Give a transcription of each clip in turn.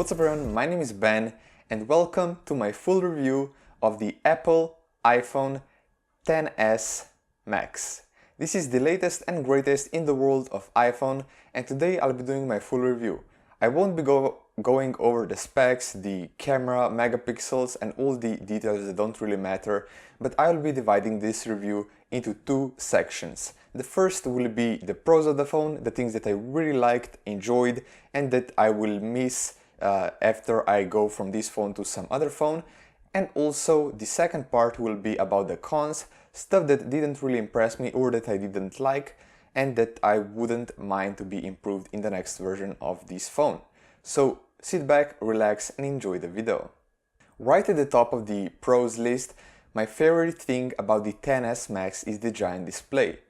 What's up everyone, my name is Ben and welcome to my full review of the Apple iPhone XS Max. This is the latest and greatest in the world of iPhone, and today I'll be doing my full review. I won't be going over the specs, the camera, megapixels and all the details that don't really matter, but I'll be dividing this review into two sections. The first will be the pros of the phone, the things that I really liked, enjoyed and that I will miss after I go from this phone to some other phone. And also the second part will be about the cons, stuff that didn't really impress me or that I didn't like and that I wouldn't mind to be improved in the next version of this phone. So sit back, relax and enjoy the video. Right at the top of the pros list, my favorite thing about the XS Max is the giant display.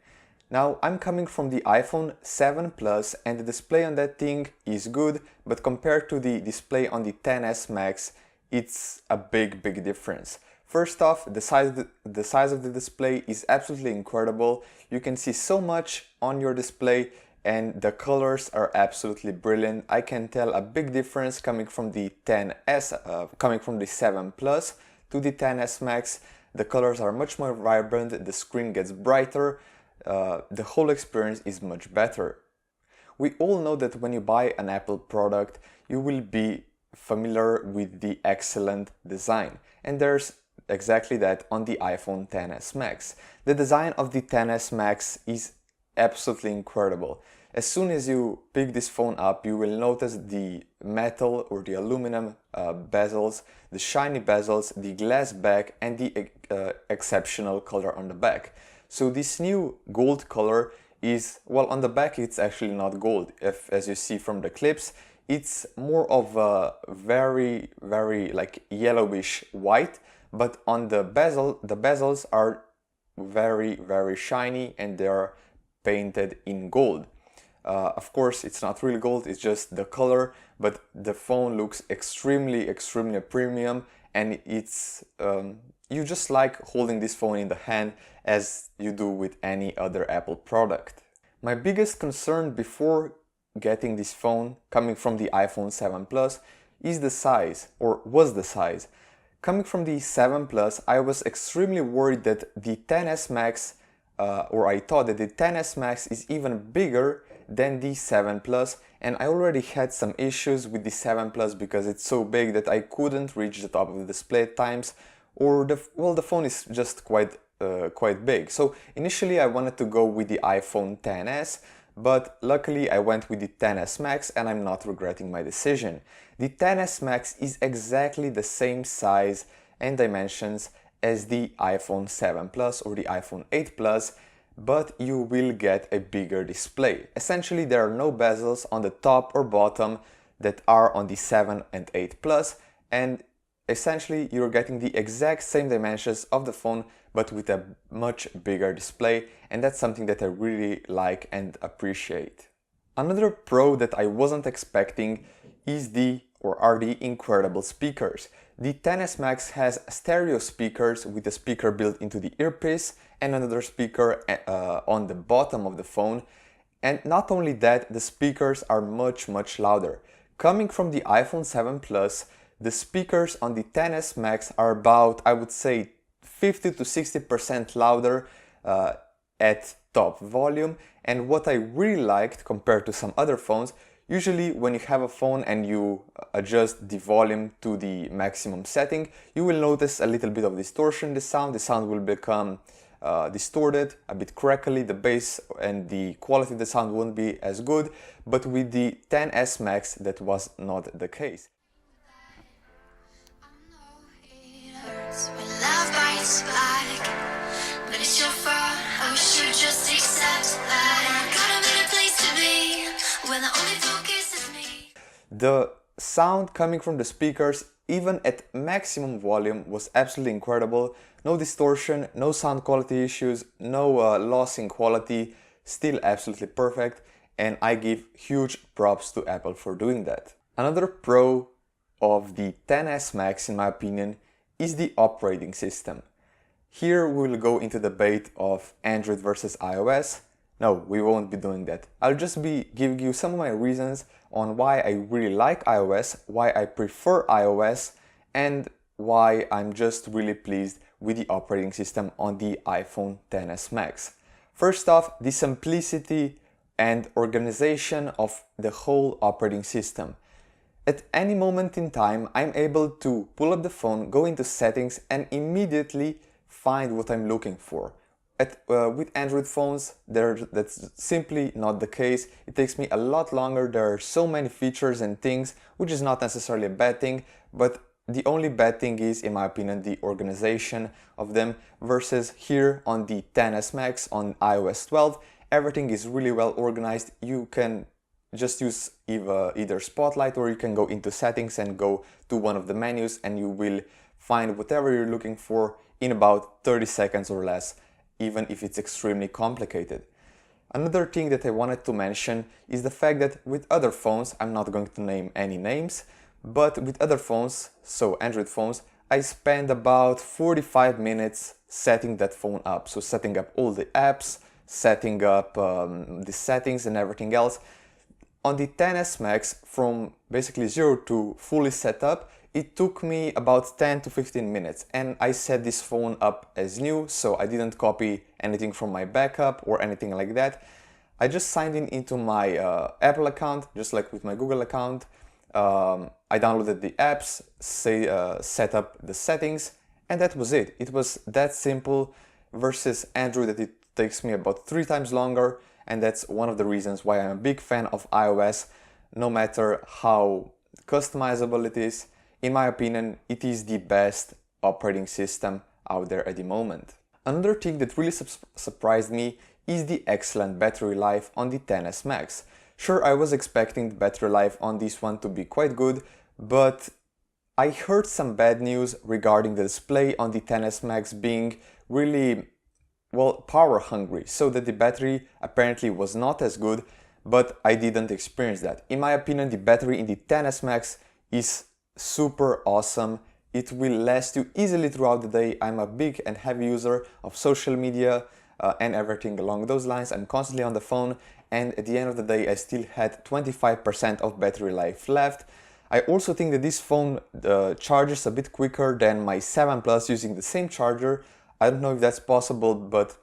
Now, I'm coming from the iPhone 7 Plus and the display on that thing is good, but compared to the display on the XS Max, it's a big difference. First off, the size of the display is absolutely incredible. You can see so much on your display and the colors are absolutely brilliant. I can tell a big difference coming from the 7 Plus to the XS Max. The colors are much more vibrant, the screen gets brighter, the whole experience is much better. We all know that when you buy an Apple product, you will be familiar with the excellent design, and there's exactly that on the iPhone XS Max. The design of the XS Max is absolutely incredible. As soon as you pick this phone up, you will notice the metal or the aluminum bezels, the shiny bezels, the glass back and the exceptional color on the back. So this new gold color is, well, on the back it's actually not gold. As you see from the clips, it's more of a very like yellowish white, but on the bezels are very shiny and they are painted in gold. Of course, it's not really gold, it's just the color, but the phone looks extremely premium, and it's you just like holding this phone in the hand as you do with any other Apple product. My biggest concern before getting this phone, coming from the iPhone 7 Plus, is the size, or was the size. Coming from the 7 Plus, I was extremely worried that the XS Max, or I thought that the XS Max is even bigger than the 7 Plus, and I already had some issues with the 7 Plus because it's so big that I couldn't reach the top of the display at times, or the phone is just quite big. So initially I wanted to go with the iPhone XS, but luckily I went with the XS Max and I'm not regretting my decision. The XS Max is exactly the same size and dimensions as the iPhone 7 Plus or the iPhone 8 Plus, but you will get a bigger display. Essentially, there are no bezels on the top or bottom that are on the 7 and 8 Plus, and essentially you're getting the exact same dimensions of the phone but with a much bigger display, and that's something that I really like and appreciate. Another pro that I wasn't expecting are the incredible speakers. The XS Max has stereo speakers with a speaker built into the earpiece and another speaker on the bottom of the phone, and not only that, the speakers are much louder. Coming from the iPhone 7 Plus, the speakers on the XS Max are about, I would say, 50 to 60% louder at top volume, and what I really liked compared to some other phones, usually when you have a phone and you adjust the volume to the maximum setting, you will notice a little bit of distortion in the sound will become distorted, a bit crackly, the bass and the quality of the sound won't be as good, but with the XS Max that was not the case. The sound coming from the speakers, even at maximum volume, was absolutely incredible. No distortion, no sound quality issues, no loss in quality, still absolutely perfect, and I give huge props to Apple for doing that. Another pro of the XS Max, in my opinion, is the operating system. Here we will go into the debate of Android versus iOS. No, we won't be doing that. I'll just be giving you some of my reasons on why I really like iOS, why I prefer iOS, and why I'm just really pleased with the operating system on the iPhone XS Max. First off, the simplicity and organization of the whole operating system. At any moment in time, I'm able to pull up the phone, go into settings, and immediately find what I'm looking for. With Android phones, that's simply not the case. It takes me a lot longer. There are so many features and things, which is not necessarily a bad thing, but the only bad thing is, in my opinion, the organization of them, versus here on the XS Max on iOS 12, everything is really well organized. You can just use either Spotlight, or you can go into settings and go to one of the menus, and you will find whatever you're looking for in about 30 seconds or less, even if it's extremely complicated. Another thing that I wanted to mention is the fact that with other phones, I'm not going to name any names, but with other phones, so Android phones, I spend about 45 minutes setting that phone up. So setting up all the apps, setting up the settings and everything else. On the XS Max, from basically 0 to fully set up, it took me about 10 to 15 minutes, and I set this phone up as new, so I didn't copy anything from my backup or anything like that. I just signed in into my Apple account, just like with my Google account. I downloaded the apps, set up the settings, and that was it. It was that simple, versus Android that it takes me about 3 times longer, and that's one of the reasons why I'm a big fan of iOS, no matter how customizable it is. In my opinion, it is the best operating system out there at the moment. Another thing that really surprised me is the excellent battery life on the XS Max. Sure, I was expecting the battery life on this one to be quite good, but I heard some bad news regarding the display on the XS Max being really, well, power hungry, so that the battery apparently was not as good, but I didn't experience that. In my opinion, the battery in the XS Max is super awesome. It will last you easily throughout the day. I'm a big and heavy user of social media and everything along those lines. I'm constantly on the phone, and at the end of the day I still had 25% of battery life left. I also think that this phone charges a bit quicker than my 7 Plus using the same charger. I don't know if that's possible, but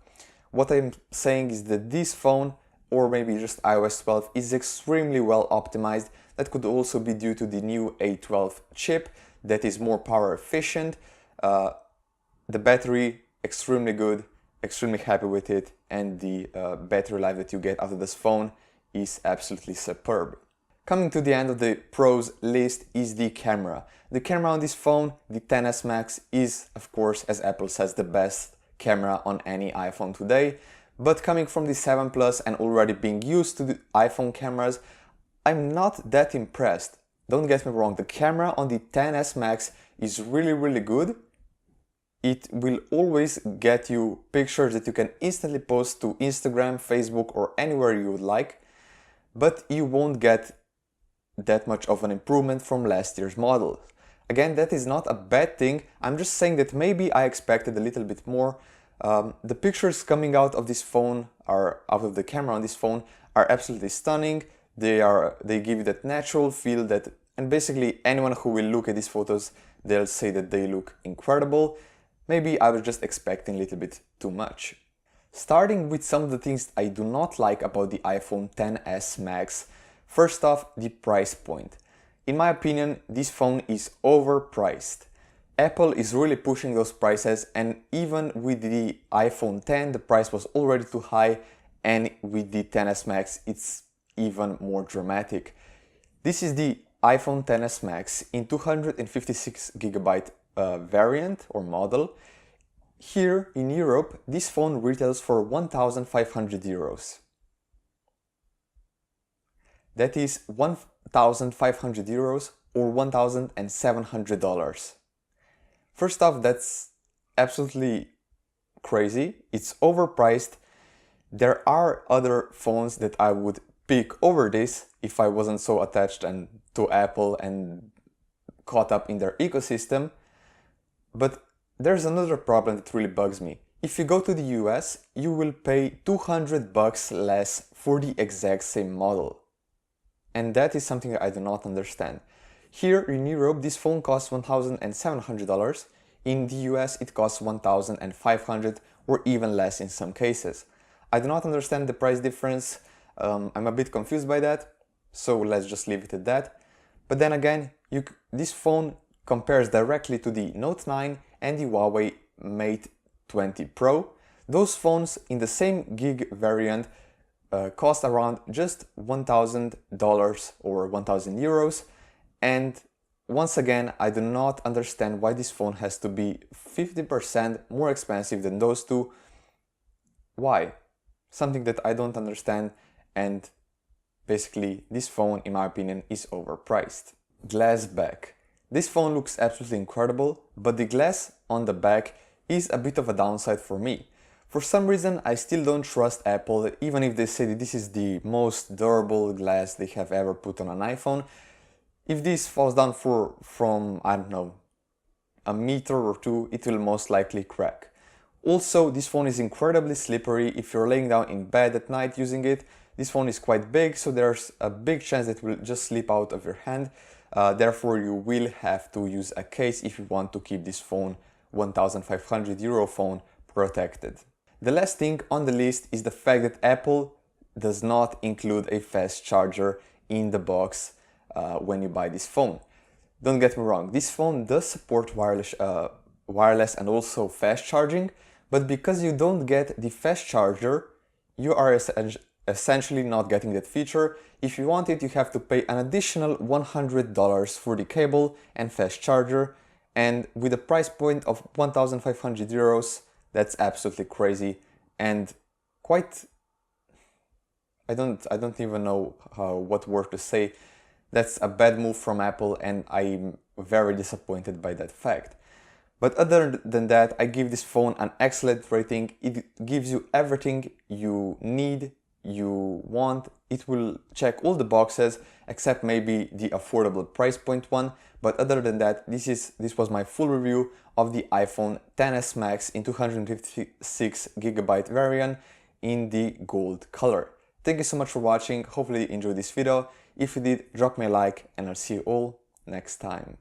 what I'm saying is that this phone, or maybe just iOS 12, is extremely well optimized. That could also be due to the new A12 chip that is more power efficient. The battery, extremely good, extremely happy with it, and the battery life that you get out of this phone is absolutely superb. Coming to the end of the pros list is the camera. The camera on this phone, the XS Max, is, of course, as Apple says, the best camera on any iPhone today. But coming from the 7 Plus and already being used to the iPhone cameras, I'm not that impressed. Don't get me wrong, the camera on the XS Max is really good. It will always get you pictures that you can instantly post to Instagram, Facebook, or anywhere you would like, but you won't get that much of an improvement from last year's model. Again, that is not a bad thing. I'm just saying that maybe I expected a little bit more. The pictures coming out of this phone, out of the camera on this phone, are absolutely stunning. They give you that natural feel that, and basically anyone who will look at these photos, they'll say that they look incredible. Maybe I was just expecting a little bit too much. Starting with some of the things I do not like about the iPhone XS Max. First off, the price point. In my opinion, this phone is overpriced. Apple is really pushing those prices, and even with the iPhone X, the price was already too high, and with the XS Max, it's even more dramatic. This is the iPhone XS Max in 256GB variant or model. Here in Europe, this phone retails for 1,500 euros. That is 1,500 euros or $1,700. First off, that's absolutely crazy. It's overpriced. There are other phones that I would pick over this if I wasn't so attached to Apple and caught up in their ecosystem. But there's another problem that really bugs me. If you go to the US, you will pay $200 less for the exact same model. and that is something I do not understand. Here in Europe, this phone costs $1,700. In the US, it costs $1,500 or even less in some cases. I do not understand the price difference. I'm a bit confused by that, so let's just leave it at that. But then again, this phone compares directly to the Note 9 and the Huawei Mate 20 Pro. Those phones in the same gig variant cost around just $1,000 or 1,000 euros. And once again, I do not understand why this phone has to be 50% more expensive than those two. Why? Something that I don't understand, and basically this phone, in my opinion, is overpriced. Glass back. This phone looks absolutely incredible, but the glass on the back is a bit of a downside for me. For some reason, I still don't trust Apple, even if they say that this is the most durable glass they have ever put on an iPhone. If this falls down from, I don't know, a meter or two, it will most likely crack. Also, this phone is incredibly slippery. If you're laying down in bed at night using it, this phone is quite big, so there's a big chance that it will just slip out of your hand. Therefore, you will have to use a case if you want to keep this phone, €1,500 phone, protected. The last thing on the list is the fact that Apple does not include a fast charger in the box when you buy this phone. Don't get me wrong, this phone does support wireless and also fast charging, but because you don't get the fast charger, you are essentially not getting that feature. If you want it, you have to pay an additional $100 for the cable and fast charger, and with a price point of €1,500, that's absolutely crazy and quite, I don't even know what word to say. That's a bad move from Apple, and I'm very disappointed by that fact. But other than that, I give this phone an excellent rating. It gives you everything you need, you want. It will check all the boxes except maybe the affordable price point one. But other than that, this was my full review of the iPhone XS Max in 256GB variant in the gold color. Thank you so much for watching. Hopefully you enjoyed this video. If you did, drop me a like, and I'll see you all next time.